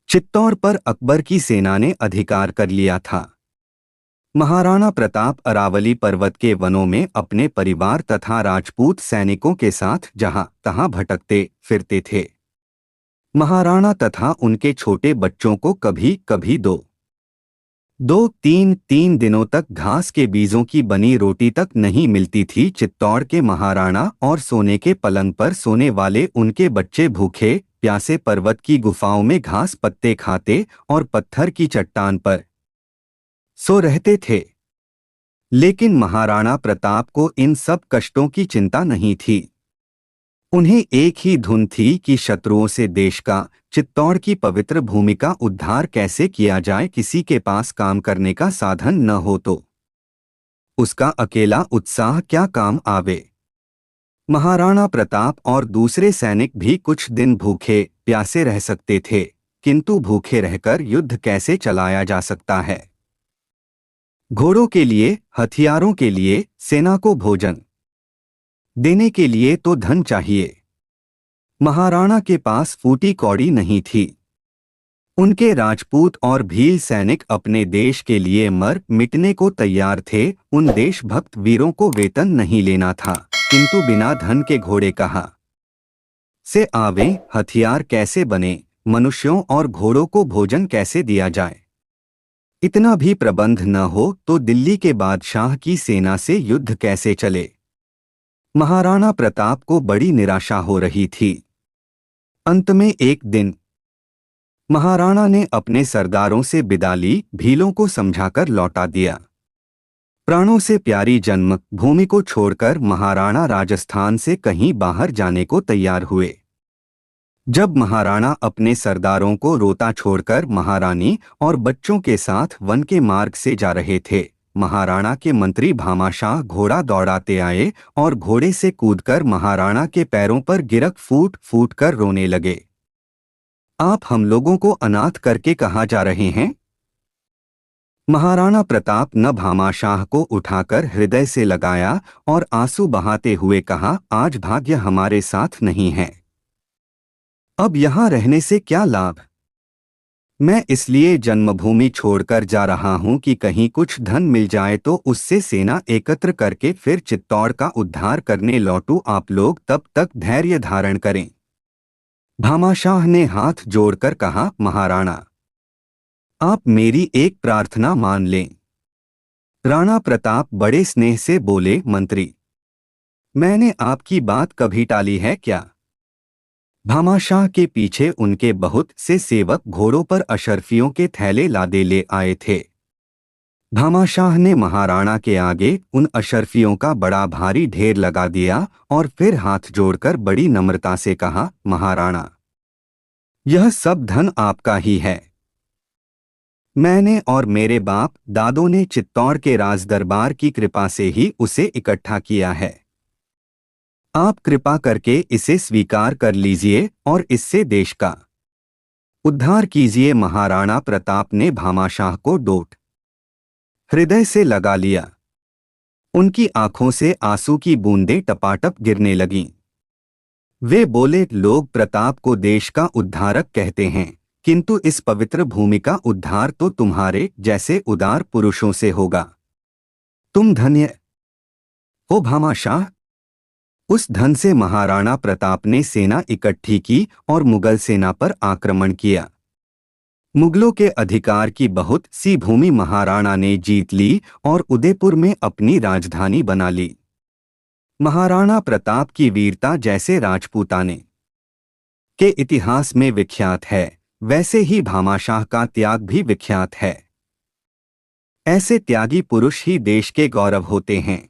चित्तौड़ पर अकबर की सेना ने अधिकार कर लिया था। महाराणा प्रताप अरावली पर्वत के वनों में अपने परिवार तथा राजपूत सैनिकों के साथ जहां तहां भटकते फिरते थे। महाराणा तथा उनके छोटे बच्चों को कभी कभी दो दो तीन तीन दिनों तक घास के बीजों की बनी रोटी तक नहीं मिलती थी। चित्तौड़ के महाराणा और सोने के पलंग पर सोने वाले उनके बच्चे भूखे प्यासे पर्वत की गुफाओं में घास पत्ते खाते और पत्थर की चट्टान पर सो रहते थे। लेकिन महाराणा प्रताप को इन सब कष्टों की चिंता नहीं थी। उन्हें एक ही धुन थी कि शत्रुओं से देश का, चित्तौड़ की पवित्र भूमि का उद्धार कैसे किया जाए। किसी के पास काम करने का साधन न हो तो उसका अकेला उत्साह क्या काम आवे। महाराणा प्रताप और दूसरे सैनिक भी कुछ दिन भूखे प्यासे रह सकते थे, किंतु भूखे रहकर युद्ध कैसे चलाया जा सकता है। घोड़ों के लिए, हथियारों के लिए, सेना को भोजन देने के लिए तो धन चाहिए। महाराणा के पास फूटी कौड़ी नहीं थी। उनके राजपूत और भील सैनिक अपने देश के लिए मर मिटने को तैयार थे। उन देशभक्त वीरों को वेतन नहीं लेना था, किंतु बिना धन के घोड़े कहाँ से आवे, हथियार कैसे बने, मनुष्यों और घोड़ों को भोजन कैसे दिया जाए। इतना भी प्रबंध न हो तो दिल्ली के बादशाह की सेना से युद्ध कैसे चले। महाराणा प्रताप को बड़ी निराशा हो रही थी। अंत में एक दिन महाराणा ने अपने सरदारों से विदा ली, भीलों को समझाकर लौटा दिया। प्राणों से प्यारी जन्म भूमि को छोड़कर महाराणा राजस्थान से कहीं बाहर जाने को तैयार हुए। जब महाराणा अपने सरदारों को रोता छोड़कर महारानी और बच्चों के साथ वन के मार्ग से जा रहे थे, महाराणा के मंत्री भामाशाह घोड़ा दौड़ाते आए और घोड़े से कूदकर महाराणा के पैरों पर गिरक फूट फूट कर रोने लगे। आप हम लोगों को अनाथ करके कहाँ जा रहे हैं। महाराणा प्रताप ने भामाशाह को उठाकर हृदय से लगाया और आंसू बहाते हुए कहा, आज भाग्य हमारे साथ नहीं है। अब यहाँ रहने से क्या लाभ। मैं इसलिए जन्मभूमि छोड़कर जा रहा हूं कि कहीं कुछ धन मिल जाए तो उससे सेना एकत्र करके फिर चित्तौड़ का उद्धार करने लौटूं। आप लोग तब तक धैर्य धारण करें। भामाशाह ने हाथ जोड़कर कहा, महाराणा आप मेरी एक प्रार्थना मान लें। राणा प्रताप बड़े स्नेह से बोले, मंत्री मैंने आपकी बात कभी टाली है क्या। भामाशाह के पीछे उनके बहुत से सेवक घोड़ों पर अशर्फियों के थैले लादे ले आए थे। भामाशाह ने महाराणा के आगे उन अशर्फियों का बड़ा भारी ढेर लगा दिया और फिर हाथ जोड़कर बड़ी नम्रता से कहा, महाराणा यह सब धन आपका ही है। मैंने और मेरे बाप दादों ने चित्तौड़ के राजदरबार की कृपा से ही उसे इकट्ठा किया है। आप कृपा करके इसे स्वीकार कर लीजिए और इससे देश का उद्धार कीजिए। महाराणा प्रताप ने भामाशाह को डोट हृदय से लगा लिया। उनकी आंखों से आंसू की बूंदें टपाटप गिरने लगीं। वे बोले, लोग प्रताप को देश का उद्धारक कहते हैं, किंतु इस पवित्र भूमि का उद्धार तो तुम्हारे जैसे उदार पुरुषों से होगा। तुम धन्य हो भामाशाह। उस धन से महाराणा प्रताप ने सेना इकट्ठी की और मुगल सेना पर आक्रमण किया। मुगलों के अधिकार की बहुत सी भूमि महाराणा ने जीत ली और उदयपुर में अपनी राजधानी बना ली। महाराणा प्रताप की वीरता जैसे राजपूताने के इतिहास में विख्यात है, वैसे ही भामाशाह का त्याग भी विख्यात है। ऐसे त्यागी पुरुष ही देश के गौरव होते हैं।